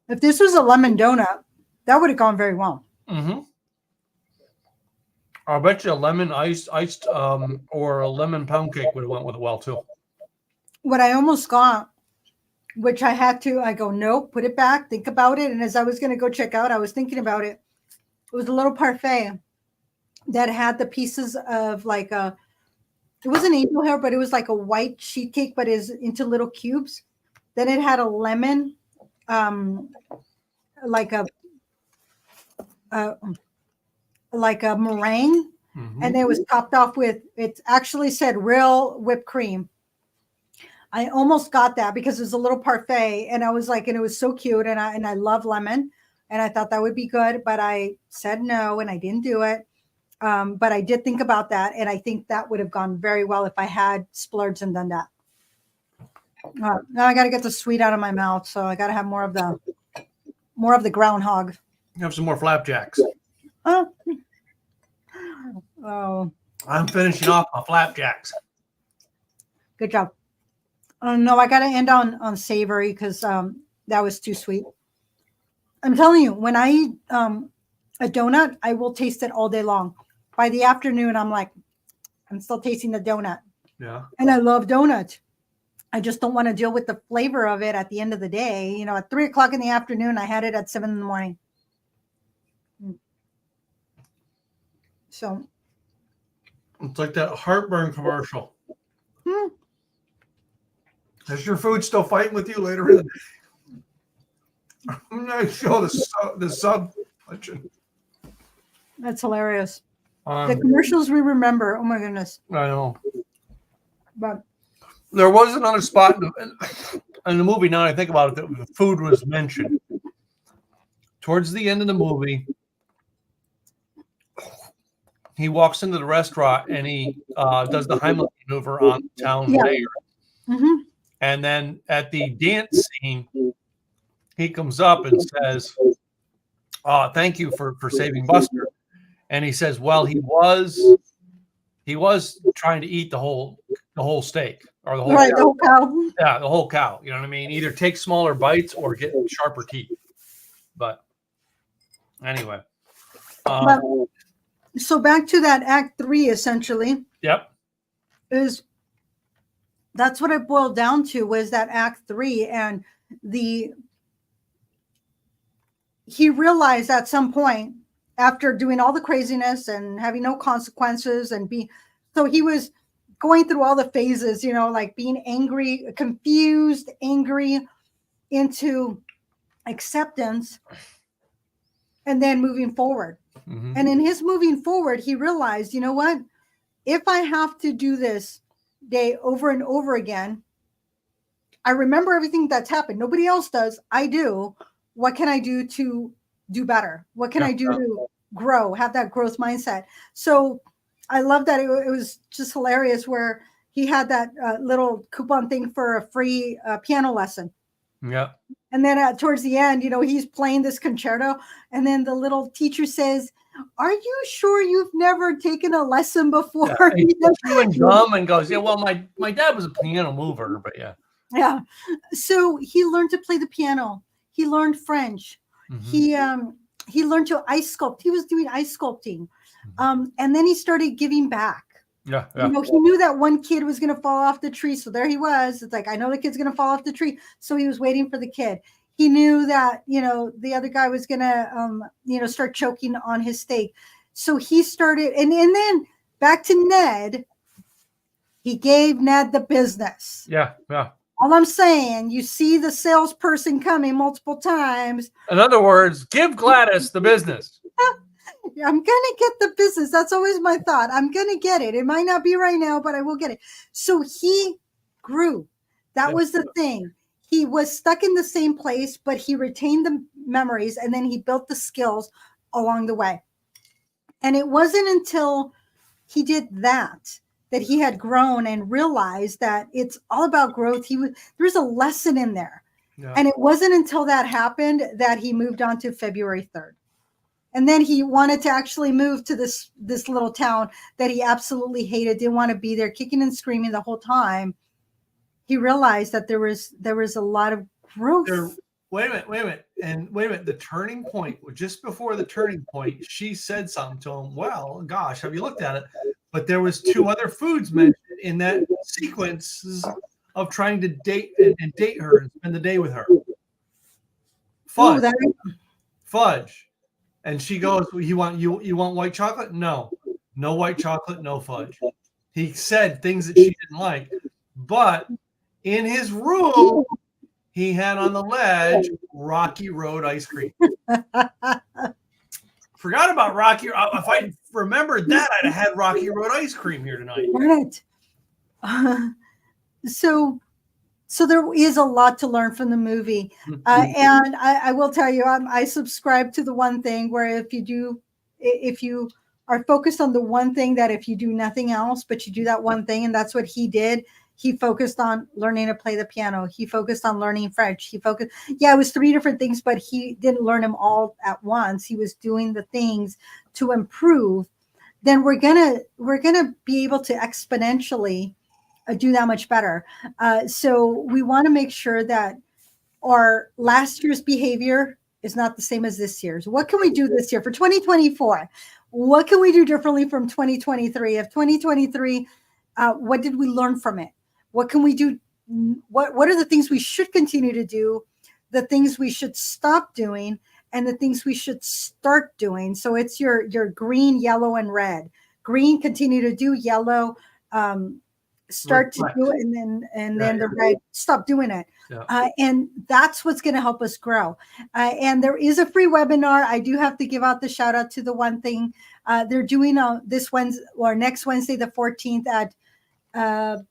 If this was a lemon donut, that would have gone very well. Mm-hmm. I'll bet you a lemon iced, or a lemon pound cake would have went with it well too. What I almost got, which I had to, I go, nope, put it back, think about it. And as I was going to go check out, I was thinking about it. It was a little parfait that had the pieces of like it wasn't angel hair, but it was like a white sheet cake, but is into little cubes. Then it had a lemon, like a meringue, and it was topped off with, it actually said real whipped cream. I almost got that because it's a little parfait, and I was like, and it was so cute, and I love lemon, and I thought that would be good, but I said no, and I didn't do it. But I did think about that, and I think that would have gone very well if I had splurged and done that. Now I got to get the sweet out of my mouth, so I got to have more of the groundhog. Have some more flapjacks. Oh, I'm finishing off my flapjacks. Good job. No, I got to end on savory because that was too sweet. I'm telling you, when I eat a donut, I will taste it all day long. By the afternoon, I'm like, I'm still tasting the donut. Yeah. And I love donuts. I just don't want to deal with the flavor of it at the end of the day. At 3:00 in the afternoon, I had it at 7 in the morning. So. It's like that heartburn commercial. Is your food still fighting with you later in the day? I'm going to show the sub. That's hilarious. The commercials we remember. Oh my goodness. I know. But There was another spot in the movie. Now that I think about it, that the food was mentioned towards the end of the movie. He walks into the restaurant and he does the Heimlich maneuver on the town mayor. Mm-hmm. And then at the dance scene, he comes up and says, thank you for saving Buster. And he says, well, he was trying to eat the whole steak or the whole Right, cow. the whole cow. Yeah, the whole cow. You know what I mean? Either take smaller bites or get sharper teeth. But anyway. So back to that act 3, essentially. Yep. That's what it boiled down to, was that act 3. And he realized at some point, after doing all the craziness and having no consequences so he was going through all the phases, like being angry, confused, angry, into acceptance, and then moving forward. Mm-hmm. And in his moving forward, he realized, you know what? If I have to do this day over and over again, I remember everything that's happened. Nobody else does. I do. What can I do to do better? What can I do to grow, have that growth mindset? So I love that. It was just hilarious where he had that little coupon thing for a free piano lesson. Yeah. And then towards the end, he's playing this concerto. And then the little teacher says, are you sure you've never taken a lesson before? Yeah, he's doing dumb and goes, yeah, well, my dad was a piano mover, but yeah. Yeah. So he learned to play the piano. He learned French. Mm-hmm. He learned to ice sculpt. He was doing ice sculpting. And then he started giving back. Yeah. He knew that one kid was going to fall off the tree. So there he was. It's like, I know the kid's going to fall off the tree. So he was waiting for the kid. He knew that, the other guy was going to, start choking on his steak. So he started, and then back to Ned, he gave Ned the business. Yeah. All I'm saying, you see the salesperson coming multiple times. In other words, give Gladys the business. I'm going to get the business. That's always my thought. I'm going to get it. It might not be right now, but I will get it. So he grew. That was the thing. He was stuck in the same place, but he retained the memories, and then he built the skills along the way. And it wasn't until he did that he had grown and realized that it's all about growth. There's a lesson in there. Yeah. And it wasn't until that happened that he moved on to February 3rd. And then he wanted to actually move to this little town that he absolutely hated, didn't want to be there, kicking and screaming the whole time. He realized that there was a lot of growth. Wait a minute. And wait a minute. The turning point, just before the turning point, she said something to him. Well, gosh, have you looked at it? But there was 2 other foods mentioned in that sequence of trying to date her and spend the day with her. Fudge. Fudge. And she goes, you want white chocolate? No white chocolate, no fudge. He said things that she didn't like, but in his room, he had on the ledge Rocky Road ice cream. Forgot about Rocky. If I remembered that, I'd have had Rocky Road ice cream here tonight. Right. So there is a lot to learn from the movie. And I will tell you, I subscribe to the one thing where if you are focused on the one thing, that if you do nothing else, but you do that one thing, and that's what he did. He focused on learning to play the piano. He focused on learning French. It was 3 different things, but he didn't learn them all at once. He was doing the things to improve. Then we're gonna be able to exponentially do that much better. So we want to make sure that our last year's behavior is not the same as this year's. What can we do this year for 2024? What can we do differently from 2023? If 2023, what did we learn from it? What can we do? What are the things we should continue to do? The things we should stop doing, and the things we should start doing. So it's your green, yellow, and red. Green, continue to do. Yellow, start to do it, and then the red, stop doing it. Yeah. And that's what's going to help us grow. And there is a free webinar. I do have to give out the shout out to the one thing. They're doing this Wednesday or next Wednesday, the 14th at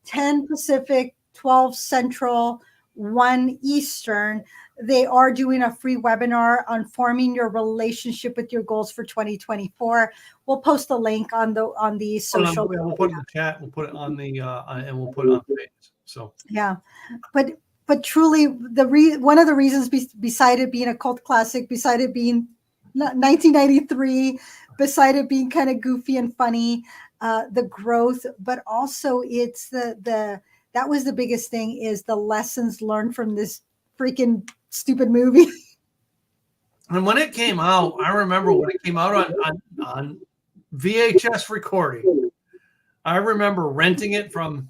10 Pacific, 12 Central, 1 Eastern. They are doing a free webinar on forming your relationship with your goals for 2024. We'll post a link on the social. We'll put it in the chat. We'll put it on the and we'll put it on the page. So yeah, but truly, one of the reasons beside it being a cult classic, beside it being 1993, beside it being kind of goofy and funny, the growth, but also it's that was the biggest thing, is the lessons learned from this freaking stupid movie. And when it came out, I remember when it came out on VHS recording, I remember renting it from,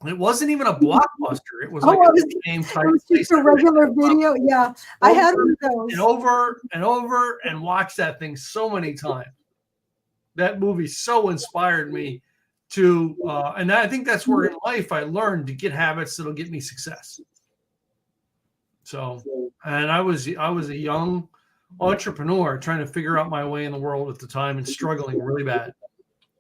it wasn't even a Blockbuster. It was like a same type. It was just a regular video. Yeah, I had one of those. And over and watched that thing so many times. That movie so inspired me to, and I think that's where in life I learned to get habits that'll get me success. So, and I was a young entrepreneur trying to figure out my way in the world at the time and struggling really bad.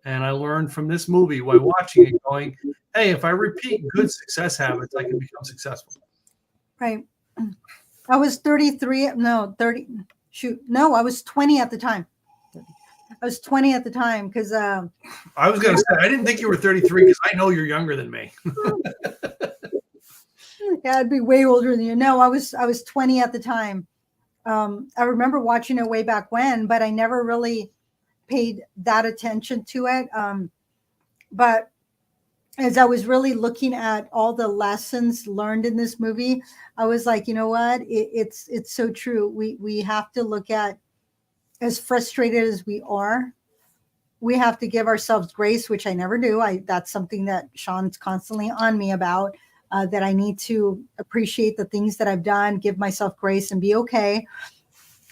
And I learned from this movie while watching it, going, hey, if I repeat good success habits, I can become successful. Right. I was 33. No, 30. Shoot. No, I was 20 at the time. I was 20 at the time because I was going to say, I didn't think you were 33 because I know you're younger than me. Yeah, I'd be way older than you. No, I was 20 at the time. I remember watching it way back when, but I never really paid that attention to it. But as I was really looking at all the lessons learned in this movie, I was like, you know what? It's so true. We have to look at, as frustrated as we are, we have to give ourselves grace, which I never do. That's something that Sean's constantly on me about, that I need to appreciate the things that I've done, give myself grace and be okay.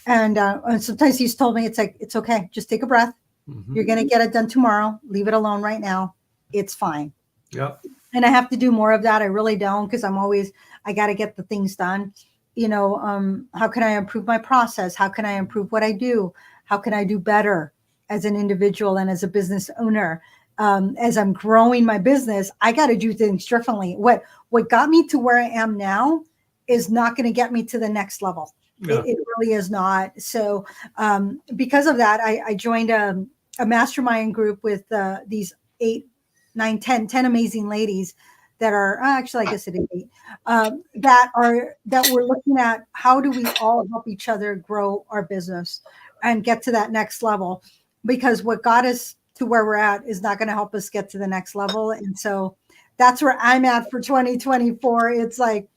And sometimes he's told me, it's like, it's okay. Just take a breath. Mm-hmm. You're going to get it done tomorrow. Leave it alone right now. It's fine. Yeah. And I have to do more of that. I really don't, because I got to get the things done. You know, how can I improve my process? How can I improve what I do? How can I do better as an individual and as a business owner? As I'm growing my business, I got to do things differently. What got me to where I am now is not going to get me to the next level. Yeah. It really is not. So because of that, I joined a mastermind group with these 8, 9, 10 amazing ladies that are actually, I guess it is 8, that we're looking at how do we all help each other grow our business and get to that next level, because what got us to where we're at is not going to help us get to the next level. And so that's where I'm at for 2024. It's like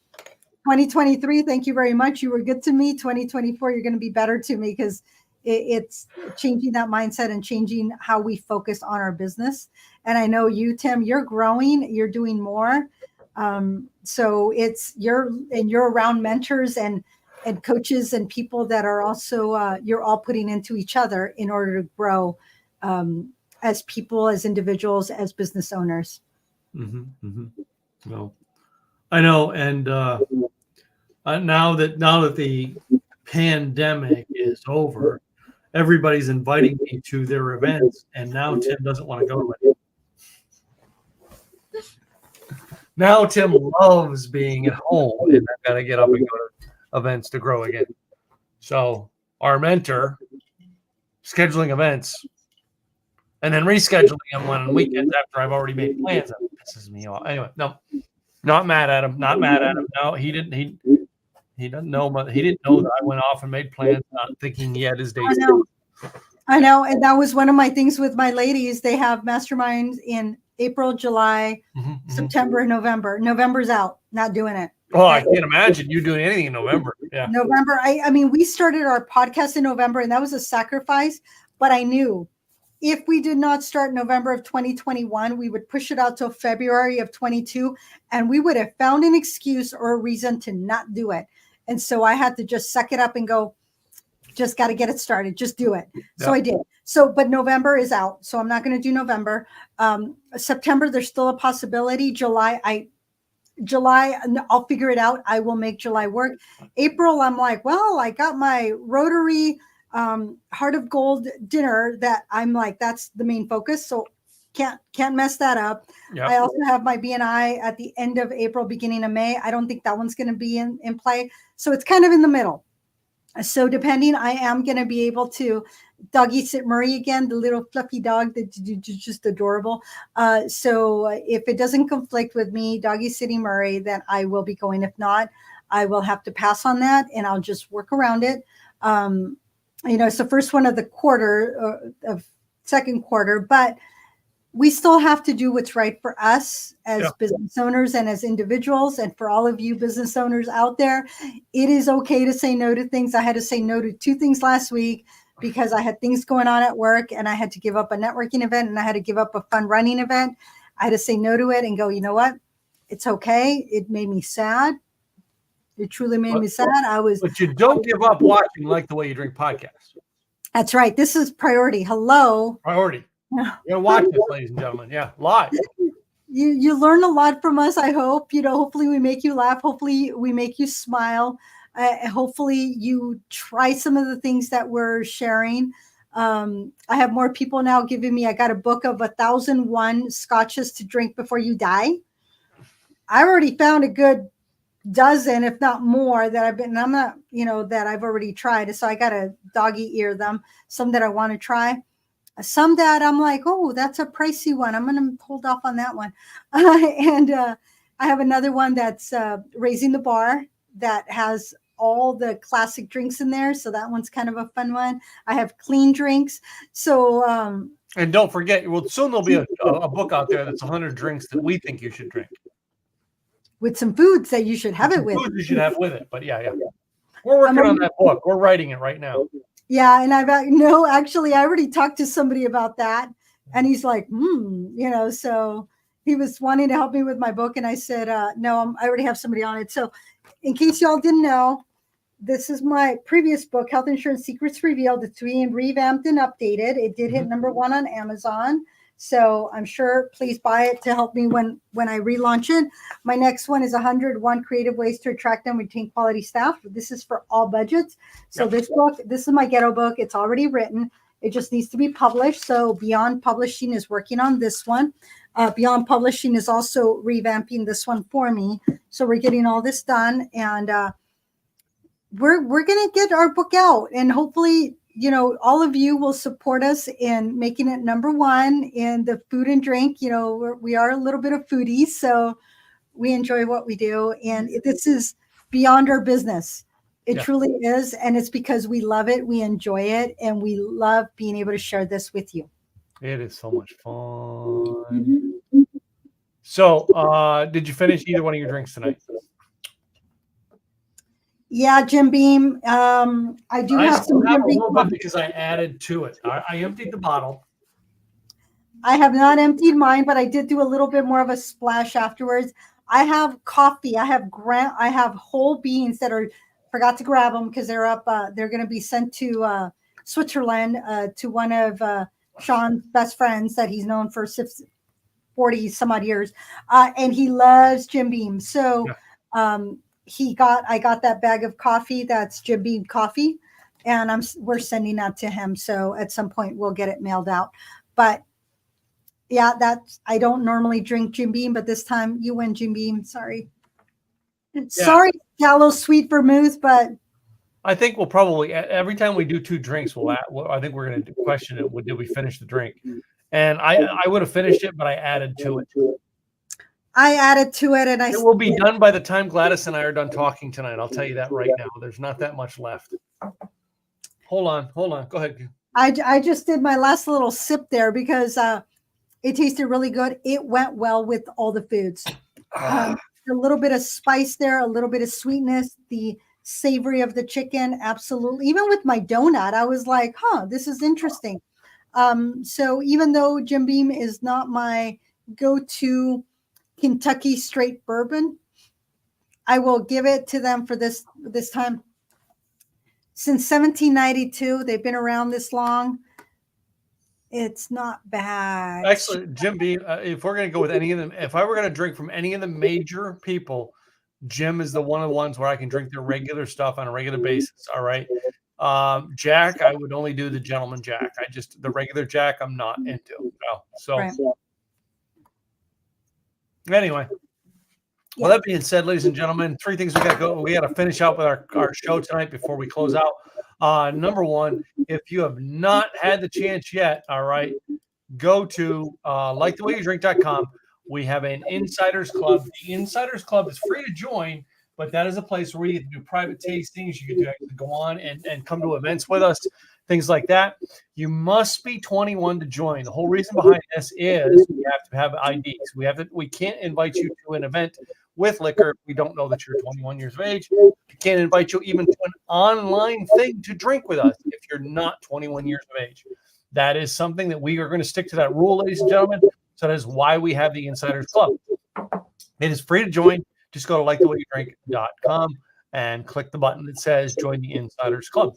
2023, thank you very much. You were good to me. 2024, you're going to be better to me, because it's changing that mindset and changing how we focus on our business. And I know you, Tim, you're growing, you're doing more. So you're around mentors and coaches and people that are also, you're all putting into each other in order to grow as people, as individuals, as business owners. Mm-hmm, mm-hmm. Well, I know. And now that the pandemic is over, everybody's inviting me to their events, and now Tim doesn't want to go to it. Now Tim loves being at home, and I've got to get up and go to events to grow again. So our mentor, scheduling events and then rescheduling them on weekends after I've already made plans. That pisses me off. Anyway, no, not mad at him. Not mad at him. No, he didn't. He doesn't know. He didn't know that I went off and made plans, not thinking he had his dates. I know, and that was one of my things with my ladies. They have masterminds in April, July, September, and November. November's out. Not doing it. Oh, I can't imagine you doing anything in November. Yeah, November. I mean, we started our podcast in November, and that was a sacrifice. But I knew if we did not start November of 2021, we would push it out till February of 22, and we would have found an excuse or a reason to not do it. And so I had to just suck it up and go, just got to get it started. Just do it. So I did. So, but November is out. So I'm not going to do November. September, there's still a possibility. July, I'll figure it out. I will make July work. April, I'm like, well, I got my Rotary Heart of Gold dinner that I'm like, that's the main focus. So Can't mess that up. Yep. I also have my BNI at the end of April, beginning of May. I don't think that one's going to be in play. So it's kind of in the middle. So depending, I am going to be able to doggy sit Murray again, the little fluffy dog that's just adorable. So if it doesn't conflict with me doggy sitting Murray, then I will be going. If not, I will have to pass on that and I'll just work around it. It's the first one of the quarter of second quarter, but we still have to do what's right for us as business owners and as individuals. And for all of you business owners out there, it is okay to say no to things. I had to say no to 2 things last week because I had things going on at work and I had to give up a networking event and I had to give up a fun running event. I had to say no to it and go, you know what? It's okay. It made me sad. It truly made me sad. But you don't give up watching Like the Way You Drink podcast. That's right. This is priority. Hello. Priority. You're gonna watch this, ladies and gentlemen. Yeah, live. You learn a lot from us. I hope. Hopefully we make you laugh. Hopefully we make you smile. Hopefully you try some of the things that we're sharing. I have more people now giving me. I got a book of 1,001 scotches to drink before you die. I already found a good dozen, if not more, that I'm not, that I've already tried. So I got to doggy ear them. Some that I want to try. Some that I'm like, oh, that's a pricey one. I'm going to hold off on that one. And I have another one that's Raising the Bar that has all the classic drinks in there. So that one's kind of a fun one. I have clean drinks. So, and don't forget, well, soon there'll be a book out there that's 100 drinks that we think you should drink. With some foods that you should have it with. Foods you should have with it. But yeah. We're working on that book. We're writing it right now. Yeah, and actually, I already talked to somebody about that, and he's like, so he was wanting to help me with my book, and I said, no, I already have somebody on it. So, in case y'all didn't know, this is my previous book, Health Insurance Secrets Revealed. It's being revamped and updated. It did hit number 1 on Amazon, so I'm sure please buy it to help me when I relaunch it. My next one is 101 Creative Ways to Attract and Retain Quality Staff. This is for all budgets. So this is my ghetto book. It's already written. It just needs to be published. So Beyond Publishing is working on this one. Beyond Publishing is also revamping this one for me. So we're getting all this done, and we're going to get our book out, and hopefully, all of you will support us in making it number 1 in the food and drink. We are a little bit of foodies, so we enjoy what we do. And this is beyond our business. It truly is. And it's because we love it. We enjoy it. And we love being able to share this with you. It is so much fun. So, did you finish either one of your drinks tonight? Yeah, Jim Beam. I do have some Jim Beam because I added to it. I emptied the bottle. I have not emptied mine, but I did do a little bit more of a splash afterwards. I have coffee. I have whole beans that forgot to grab them because they're up. They're going to be sent to Switzerland to one of Sean's best friends that he's known for 40 some odd years, and he loves Jim Beam. So. I got that bag of coffee. That's Jim Beam coffee, and we're sending that to him. So at some point we'll get it mailed out. But yeah, I don't normally drink Jim Beam, but this time you win, Jim Beam. Sorry, sorry, Gallo Sweet Vermouth, but I think we'll probably every time we do 2 drinks, I think we're going to question it. Did we finish the drink? And I would have finished it, but I added to it. I added to it, and it will be done by the time Gladys and I are done talking tonight. I'll tell you that right now. There's not that much left. Hold on. Go ahead. I just did my last little sip there because it tasted really good. It went well with all the foods. A little bit of spice there, a little bit of sweetness, the savory of the chicken, absolutely. Even with my donut, I was like, this is interesting. So even though Jim Beam is not my go-to Kentucky straight bourbon, I will give it to them for this time. Since 1792, they've been around this long. It's not bad. Actually, Jim Beam, if we're going to go with any of them, if I were going to drink from any of the major people, Jim is one of the ones where I can drink their regular stuff on a regular basis. All right. Jack, I would only do the gentleman Jack. The regular Jack, I'm not into. So, right. Anyway, well, that being said, ladies and gentlemen, 3 things we got to go. We got to finish out with our show tonight before we close out. Number one, if you have not had the chance yet, all right, go to likethewayyoudrink.com. We have an Insiders Club. The Insiders Club is free to join, but that is a place where you get to do private tastings. You get to go on and come to events with us, things like that. You must be 21 to join. The whole reason behind this is we have to have IDs. We can't invite you to an event with liquor if we don't know that you're 21 years of age. We can't invite you even to an online thing to drink with us if you're not 21 years of age. That is something that we are going to stick to that rule, ladies and gentlemen. So that is why we have the Insiders Club. It is free to join. Just go to likethewayyoudrink.com and click the button that says join the Insiders Club.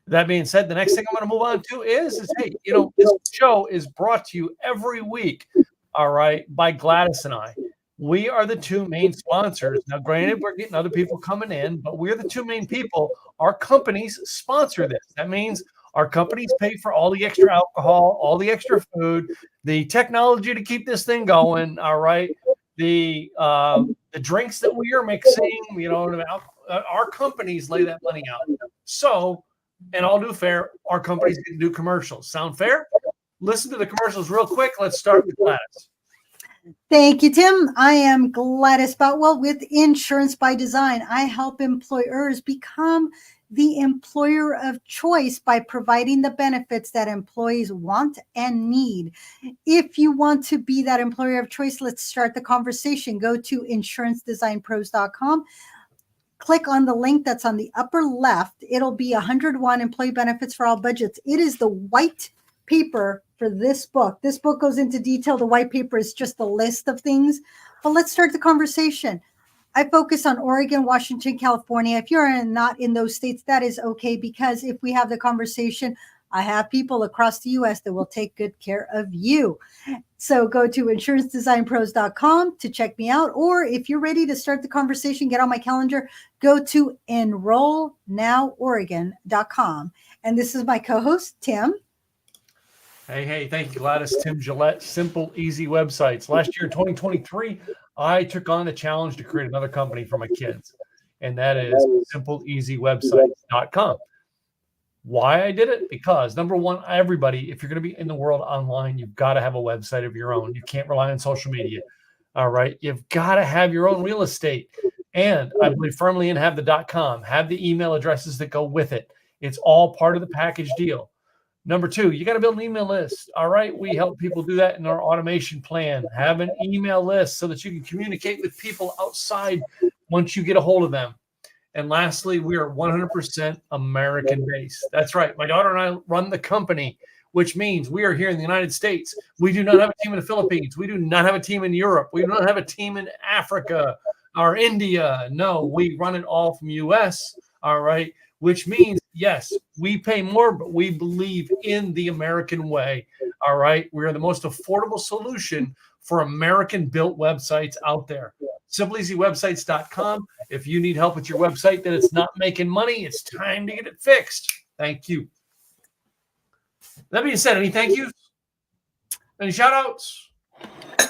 That being said, the next thing I'm going to move on to is hey, this show is brought to you every week, all right, by Gladys and I. We are the 2 main sponsors. Now, granted, we're getting other people coming in, but we're the 2 main people. Our companies sponsor this. That means our companies pay for all the extra alcohol, all the extra food, the technology to keep this thing going, all right, the drinks that we are mixing, our companies lay that money out. So, and all due fair, our companies can do commercials. Sound fair? Listen to the commercials real quick. Let's start with Gladys. Thank you, Tim. I am Gladys Boutwell with Insurance by Design. I help employers become the employer of choice by providing the benefits that employees want and need. If you want to be that employer of choice, let's start the conversation. Go to insurancedesignpros.com. Click on the link that's on the upper left. It'll be 101 employee benefits for all budgets. It is the white paper for this book. This book goes into detail. The white paper is just a list of things. But let's start the conversation. I focus on Oregon, Washington, California. If you're not in those states, that is okay, because if we have the conversation, I have people across the U.S. that will take good care of you. So go to insurancedesignpros.com to check me out. Or if you're ready to start the conversation, get on my calendar, go to enrollnoworegon.com. And this is my co-host, Tim. Hey, thank you, Gladys. Tim Gillette, Simple, Easy Websites. Last year, 2023, I took on the challenge to create another company for my kids, and that is simpleeasywebsites.com. Why I did it? Because number one, everybody, if you're going to be in the world online, you've got to have a website of your own. You can't rely on social media. All right. You've got to have your own real estate. And I believe firmly in have the .com, have the email addresses that go with it. It's all part of the package deal. Number two, you got to build an email list. All right. We help people do that in our automation plan. Have an email list so that you can communicate with people outside once you get a hold of them. And lastly, we are 100% American based. That's right. My daughter and I run the company, which means we are here in the United States. We do not have a team in the Philippines. We do not have a team in Europe. We do not have a team in Africa or India. No, we run it all from US. All right. Which means, yes, we pay more, but we believe in the American way. All right. We are the most affordable solution for American-built websites out there. SimpleEasyWebsites.com. If you need help with your website that it's not making money, it's time to get it fixed. Thank you. That being said, any thank yous? Any shout-outs?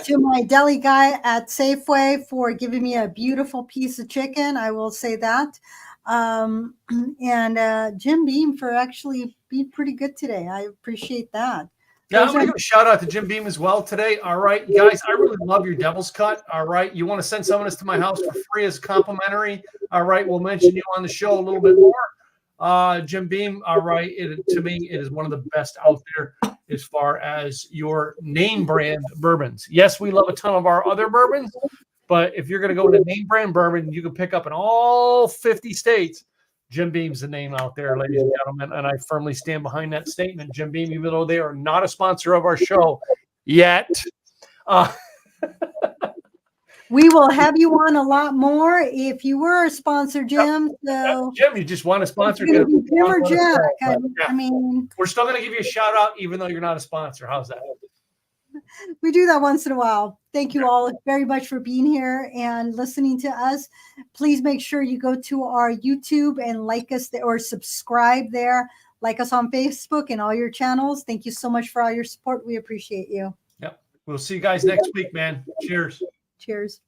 To my deli guy at Safeway for giving me a beautiful piece of chicken. I will say that. And Jim Beam for actually being pretty good today. I appreciate that. Yeah, I'm going to give a shout out to Jim Beam as well today. All right, guys, I really love your devil's cut. All right, you want to send someone to my house for free as complimentary. All right, we'll mention you on the show a little bit more. Jim Beam, all right, to me, it is one of the best out there as far as your name brand bourbons. Yes, we love a ton of our other bourbons, but if you're going to go with a name brand bourbon, you can pick up in all 50 states. Jim Beam's the name out there, ladies and gentlemen, and I firmly stand behind that statement. Jim Beam, even though they are not a sponsor of our show yet. We will have you on a lot more if you were a sponsor, Jim. So Jim, you just want to sponsor Jim or Jack. I mean, we're still going to give you a shout out, even though you're not a sponsor. How's that? We do that once in a while. Thank you all very much for being here and listening to us. Please make sure you go to our YouTube and like us or subscribe there. Like us on Facebook and all your channels. Thank you so much for all your support. We appreciate you. Yep. We'll see you guys next week, man. Cheers. Cheers.